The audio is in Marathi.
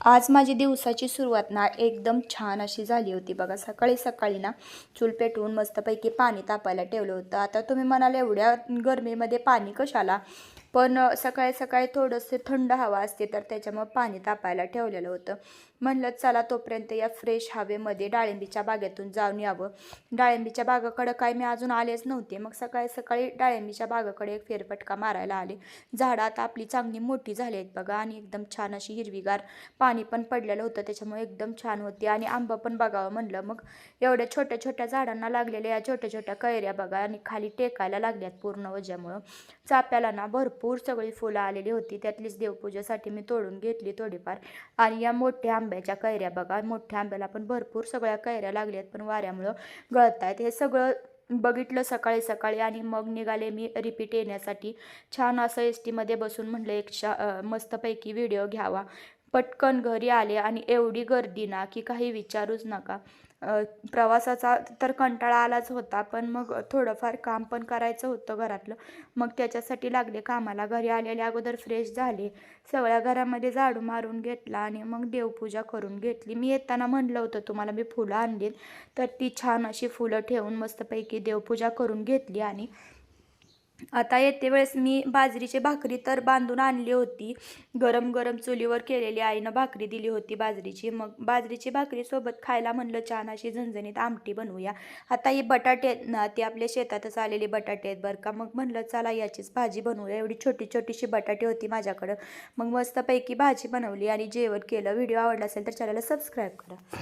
आज माझी दिवसाची सुरुवात ना एकदम छान अशी झाली होती बघा. सकाळी सकाळी ना चूल पेटवून मस्तपैकी पाणी तापायला ठेवलं होतं. आता तुम्ही म्हणाल एवढ्या गरमीमध्ये पाणी कशाला? पण सकाळी सकाळी थोडंसं थंड हवा असते तर त्याच्यामुळे पाणी तापायला ठेवलेलं होतं. म्हणलं चला तोपर्यंत या फ्रेश हवेमध्ये डाळिंबीच्या बागेतून जाऊन यावं. डाळिंबीच्या बागाकडं काय मी अजून आलेच नव्हते. मग सकाळी सकाळी डाळिंबीच्या बागाकडे एक फेरफटका मारायला आले. झाडं आता आपली चांगली मोठी झाली आहेत बघा आणि एकदम छान अशी हिरवीगार, पाणी पण पडलेलं होतं त्याच्यामुळे एकदम छान होती. आणि आंबा पण बघावं म्हणलं. मग एवढ्या छोट्या छोट्या झाडांना लागलेल्या या छोट्या छोट्या कैऱ्या बघा आणि खाली टेकायला लागल्यात पूर्ण वज्यामुळं. चाफ्याला ना भरपूर सगळी फुलं आलेली होती. त्यातलीच देवपूजेसाठी मी तोडून घेतली थोडीफार. आणि या मोठ्या आंब्याच्या कैऱ्या बघा, मोठ्या आंब्याला पण भरपूर सगळ्या कैऱ्या लागल्यात पण वाऱ्यामुळं गळतायत. हे सगळं बघितलं सकाळी सकाळी आणि मग निघाले मी रिपीट येण्यासाठी. छान असं एस टीमध्ये बसून म्हणलं मस्तपैकी व्हिडिओ घ्यावा. पटकन घरी आले आणि एवढी गर्दी ना की काही विचारूच नका. प्रवासाचा तर कंटाळा आलाच होता, पण मग थोडंफार काम पण करायचं होतं घरातलं. मग त्याच्यासाठी लागले कामाला. घरी आलेल्या अगोदर फ्रेश झाले, सगळ्या घरामध्ये झाडू मारून घेतला आणि मग देवपूजा करून घेतली. मी येताना म्हणलं होतं तुम्हाला मी फुलं आणलीत, तर ती छान अशी फुलं ठेवून मस्तपैकी देवपूजा करून घेतली. आणि आता येते वेळेस मी बाजरीची भाकरी तर बांधून आणली होती. गरम गरम चुलीवर केलेली आईनं भाकरी दिली होती बाजरीची. मग बाजरीची भाकरीसोबत खायला म्हणलं छान अशी झणझणीत आमटी बनवूया. आता ही बटाटे आहेत ना, ते आपल्या शेतातच आलेले बटाटे आहेत बरं का. मग म्हणलं चला याचीच भाजी बनवूया. एवढी छोटी छोटीशी बटाटे होती माझ्याकडं. मग मस्तपैकी भाजी बनवली आणि जेवण केलं. व्हिडिओ आवडला असेल तर चॅनलला सबस्क्राईब करा.